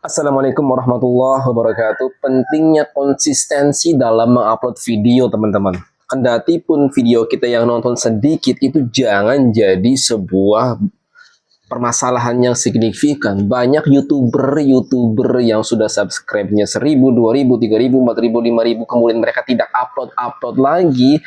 Assalamualaikum warahmatullahi wabarakatuh. Pentingnya konsistensi dalam mengupload video, teman-teman. Kendati pun video kita yang nonton sedikit, itu jangan jadi sebuah permasalahan yang signifikan. Banyak youtuber yang sudah subscribe-nya 1000, 2000, 3000, 4000, 5000, kemudian mereka tidak upload lagi,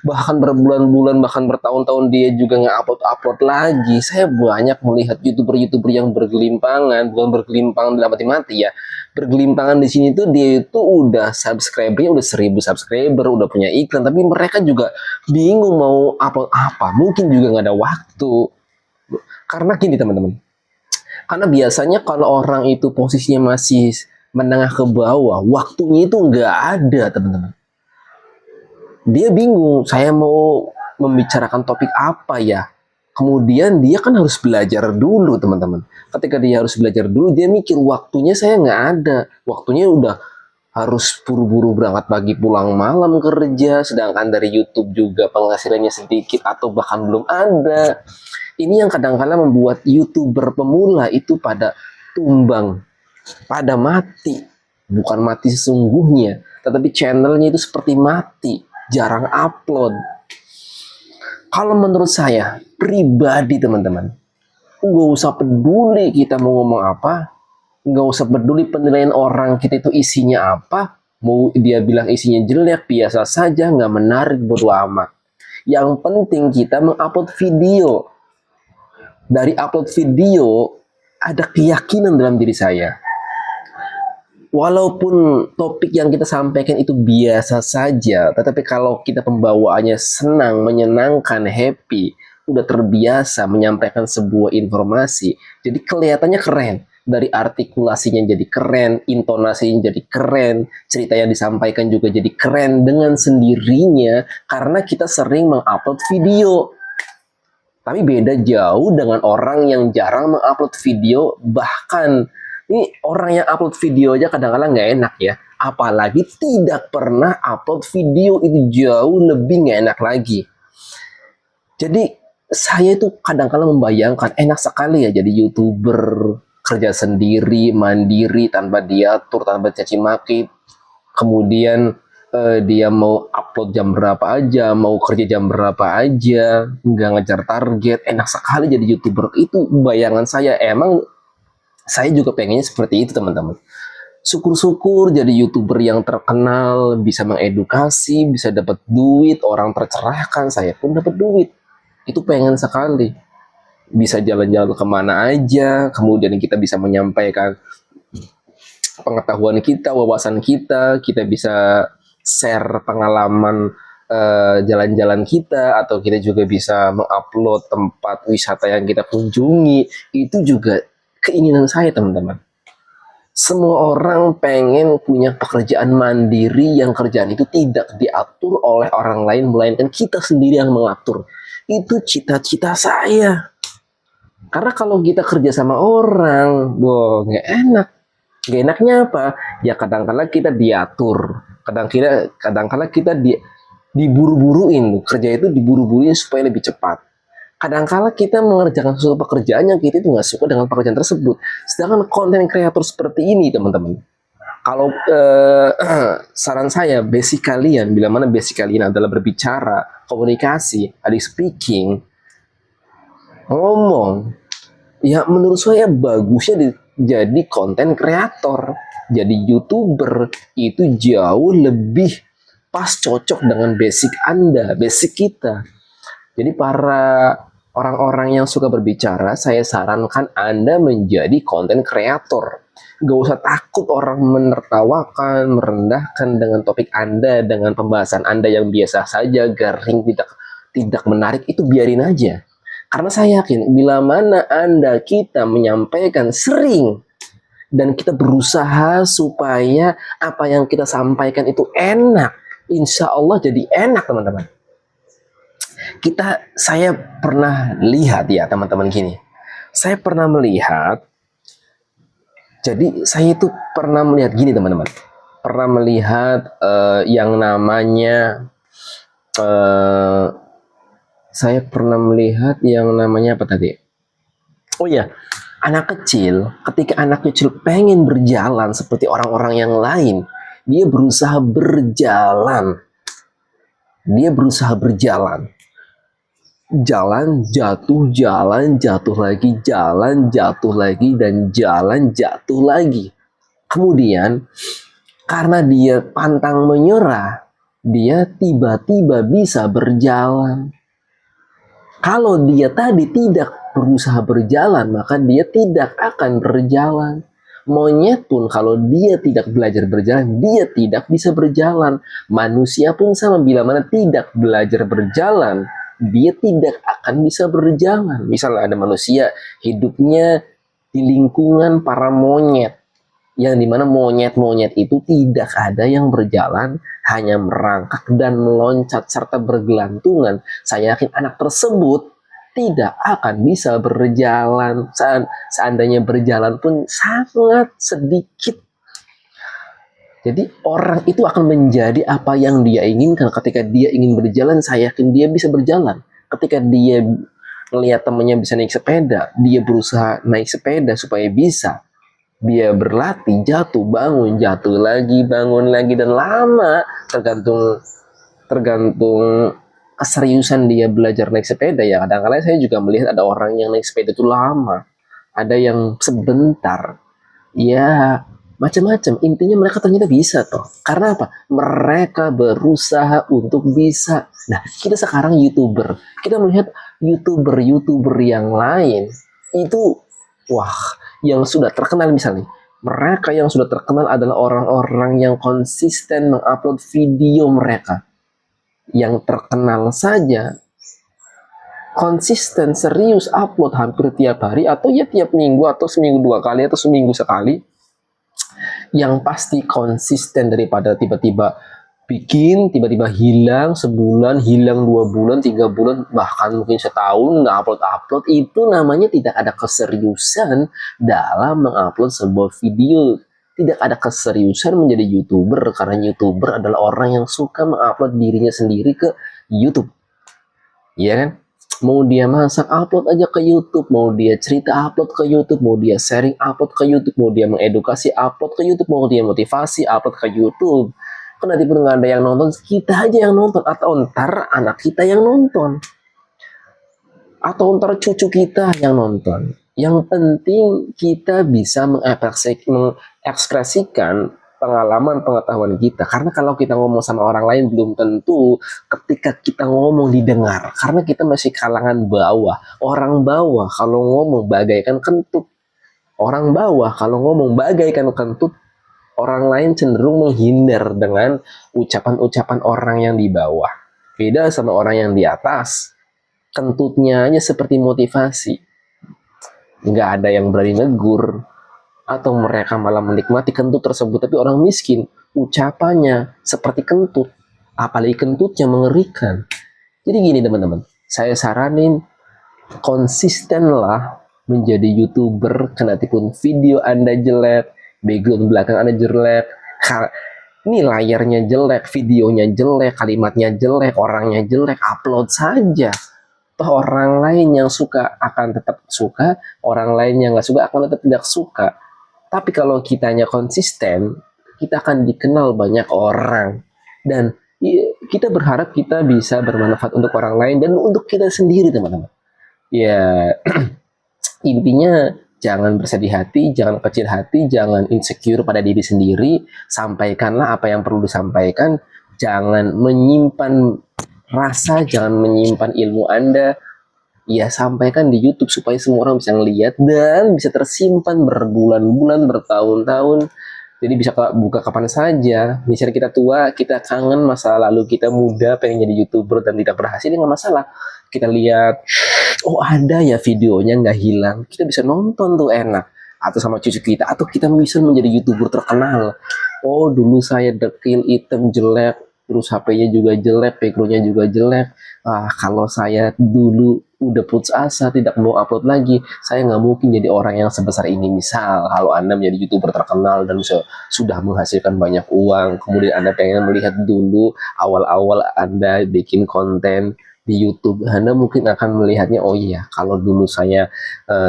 bahkan berbulan-bulan, bahkan bertahun-tahun dia juga nggak upload lagi. Saya banyak melihat youtuber yang bergelimpangan, bukan bergelimpangan dalam mati-mati ya, bergelimpangan di sini tuh dia itu udah subscribernya udah 1000 subscriber, udah punya iklan, tapi mereka juga bingung mau upload apa, mungkin juga nggak ada waktu. Karena gini teman-teman, karena biasanya kalau orang itu posisinya masih menengah ke bawah, waktunya itu nggak ada teman-teman. Dia bingung, saya mau membicarakan topik apa ya. Kemudian dia kan harus belajar dulu teman-teman. Ketika dia harus belajar dulu, dia mikir waktunya saya nggak ada. Waktunya udah harus buru-buru berangkat pagi pulang malam kerja, sedangkan dari YouTube juga penghasilannya sedikit atau bahkan belum ada. Ini yang kadang-kadang membuat YouTuber pemula itu pada tumbang, pada mati. Bukan mati sesungguhnya, tetapi channelnya itu seperti mati, jarang upload. Kalau menurut saya pribadi teman-teman, nggak usah peduli kita mau ngomong apa, nggak usah peduli penilaian orang kita itu isinya apa, mau dia bilang isinya jelek, biasa saja, nggak menarik, bodo amat. Yang penting kita mengupload video. Dari upload video, ada keyakinan dalam diri saya. Walaupun topik yang kita sampaikan itu biasa saja, tetapi kalau kita pembawaannya senang, menyenangkan, happy, udah terbiasa menyampaikan sebuah informasi, jadi kelihatannya keren. Dari artikulasinya jadi keren, intonasinya jadi keren, cerita yang disampaikan juga jadi keren dengan sendirinya karena kita sering mengupload video. Tapi beda jauh dengan orang yang jarang mengupload video, bahkan ini orang yang upload video aja kadang-kadang nggak enak ya. Apalagi tidak pernah upload video, itu jauh lebih nggak enak lagi. Jadi saya itu kadang-kadang membayangkan enak sekali ya jadi YouTuber, kerja sendiri, mandiri, tanpa diatur, tanpa caci maki. Kemudian dia mau upload jam berapa aja, mau kerja jam berapa aja, nggak ngejar target, enak sekali jadi YouTuber. Itu bayangan saya. Emang saya juga pengennya seperti itu teman-teman. Syukur-syukur jadi YouTuber yang terkenal, bisa mengedukasi, bisa dapat duit, orang tercerahkan, saya pun dapat duit. Itu pengen sekali. Bisa jalan-jalan kemana aja, kemudian kita bisa menyampaikan pengetahuan kita, wawasan kita bisa share pengalaman jalan-jalan kita, atau kita juga bisa mengupload tempat wisata yang kita kunjungi. Itu juga keinginan saya teman-teman. Semua orang pengen punya pekerjaan mandiri yang kerjaan itu tidak diatur oleh orang lain, melainkan kita sendiri yang mengatur. Itu cita-cita saya. Karena kalau kita kerja sama orang, boh nggak enak. Gak enaknya apa? Ya kadang-kala kita diatur, kadang-kala kita diburu-buruin, kerja itu diburu-buruin supaya lebih cepat. Kadang-kala kita mengerjakan sesuatu pekerjaan yang kita itu nggak suka dengan pekerjaan tersebut. Sedangkan konten kreator seperti ini, teman-teman, kalau saran saya, basic kalian, bila mana basic kalian adalah berbicara, komunikasi, public speaking, ngomong, ya menurut saya bagusnya jadi konten kreator, jadi YouTuber. Itu jauh lebih pas, cocok dengan basic Anda, basic kita. Jadi para orang-orang yang suka berbicara, saya sarankan Anda menjadi konten kreator. Gak usah takut orang menertawakan, merendahkan dengan topik Anda, dengan pembahasan Anda yang biasa saja, garing, tidak menarik, itu biarin aja. Karena saya yakin bila mana Anda kita menyampaikan sering dan kita berusaha supaya apa yang kita sampaikan itu enak, insya Allah jadi enak teman-teman. Saya pernah lihat ya teman-teman gini. Saya pernah melihat, jadi saya itu pernah melihat gini teman-teman. Pernah melihat yang namanya saya pernah melihat yang namanya apa tadi? Oh ya, Anak kecil, ketika anak kecil pengen berjalan seperti orang-orang yang lain, dia berusaha berjalan. Dia berusaha berjalan. Jalan jatuh lagi, jalan jatuh lagi, dan jalan jatuh lagi. Kemudian, karena dia pantang menyerah, dia tiba-tiba bisa berjalan. Kalau dia tadi tidak berusaha berjalan, maka dia tidak akan berjalan. Monyet pun kalau dia tidak belajar berjalan, dia tidak bisa berjalan. Manusia pun sama, bila mana tidak belajar berjalan, dia tidak akan bisa berjalan. Misalnya ada manusia hidupnya di lingkungan para monyet, yang dimana monyet-monyet itu tidak ada yang berjalan, hanya merangkak dan meloncat serta bergelantungan. Saya yakin anak tersebut tidak akan bisa berjalan. Seandainya berjalan pun sangat sedikit. Jadi orang itu akan menjadi apa yang dia inginkan. Ketika dia ingin berjalan, saya yakin dia bisa berjalan. Ketika dia melihat temannya bisa naik sepeda, dia berusaha naik sepeda supaya bisa. Dia berlatih, jatuh, bangun, jatuh lagi, bangun lagi, dan lama tergantung keseriusan dia belajar naik sepeda ya. Kadang-kadang saya juga melihat ada orang yang naik sepeda itu lama, ada yang sebentar, ya macam-macam. Intinya mereka ternyata bisa toh. Karena apa? Mereka berusaha untuk bisa. Nah, kita sekarang YouTuber, kita melihat YouTuber yang lain itu, wah, yang sudah terkenal misalnya. Mereka yang sudah terkenal adalah orang-orang yang konsisten mengupload video mereka. Yang terkenal saja konsisten serius upload hampir tiap hari, atau ya tiap minggu, atau seminggu 2 kali, atau seminggu sekali. Yang pasti konsisten, daripada tiba-tiba bikin, tiba-tiba hilang sebulan, hilang 2 bulan, 3 bulan, bahkan mungkin setahun nggak upload. Itu namanya tidak ada keseriusan dalam mengupload sebuah video. Tidak ada keseriusan menjadi YouTuber, karena YouTuber adalah orang yang suka mengupload dirinya sendiri ke YouTube. Iya kan? Mau dia masak, upload aja ke YouTube. Mau dia cerita, upload ke YouTube. Mau dia sharing, upload ke YouTube. Mau dia mengedukasi, upload ke YouTube. Mau dia motivasi, upload ke YouTube. Kan nanti pun nggak ada yang nonton, kita aja yang nonton. Atau ntar anak kita yang nonton. Atau ntar cucu kita yang nonton. Yang penting kita bisa mengekspresikan pengalaman-pengetahuan kita. Karena kalau kita ngomong sama orang lain, belum tentu ketika kita ngomong didengar. Karena kita masih kalangan bawah. Orang bawah kalau ngomong bagaikan kentut. Orang bawah kalau ngomong bagaikan kentut, orang lain cenderung menghindar dengan ucapan-ucapan orang yang di bawah. Beda sama orang yang di atas. Kentutnya hanya seperti motivasi. Nggak ada yang berani negur, atau mereka malah menikmati kentut tersebut. Tapi orang miskin, ucapannya seperti kentut, apalagi kentutnya mengerikan. Jadi gini teman-teman, saya saranin konsistenlah menjadi YouTuber. Kendati pun video Anda jelek, background belakang Anda jelek, ini layarnya jelek, videonya jelek, kalimatnya jelek, orangnya jelek, upload saja. Toh orang lain yang suka akan tetap suka, orang lain yang nggak suka akan tetap tidak suka. Tapi kalau kitanya konsisten, kita akan dikenal banyak orang. Dan kita berharap kita bisa bermanfaat untuk orang lain dan untuk kita sendiri, teman-teman. Ya, intinya jangan bersedih hati, jangan kecil hati, jangan insecure pada diri sendiri. Sampaikanlah apa yang perlu disampaikan. Jangan menyimpan rasa, jangan menyimpan ilmu Anda. Ya, sampaikan di YouTube supaya semua orang bisa ngeliat dan bisa tersimpan berbulan-bulan, bertahun-tahun. Jadi bisa buka kapan saja. Misalnya kita tua, kita kangen masa lalu kita muda, pengen jadi YouTuber dan tidak berhasil, nggak masalah. Kita lihat, oh ada ya videonya, nggak hilang. Kita bisa nonton tuh, enak. Atau sama cucu kita, atau kita bisa menjadi YouTuber terkenal. Oh dulu saya dekil, item, jelek, terus HP-nya juga jelek, background-nya juga jelek. Kalau saya dulu udah putus asa, tidak mau upload lagi, saya nggak mungkin jadi orang yang sebesar ini. Misal, kalau Anda menjadi YouTuber terkenal dan sudah menghasilkan banyak uang, kemudian Anda pengen melihat dulu awal-awal Anda bikin konten, di YouTube, Anda mungkin akan melihatnya, oh iya, kalau dulu saya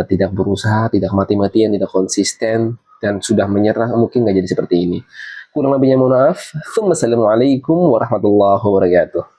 tidak berusaha, tidak mati-matian, tidak konsisten, dan sudah menyerah, mungkin nggak jadi seperti ini. Kurang lebihnya mohon maaf. Assalamualaikum warahmatullahi wabarakatuh.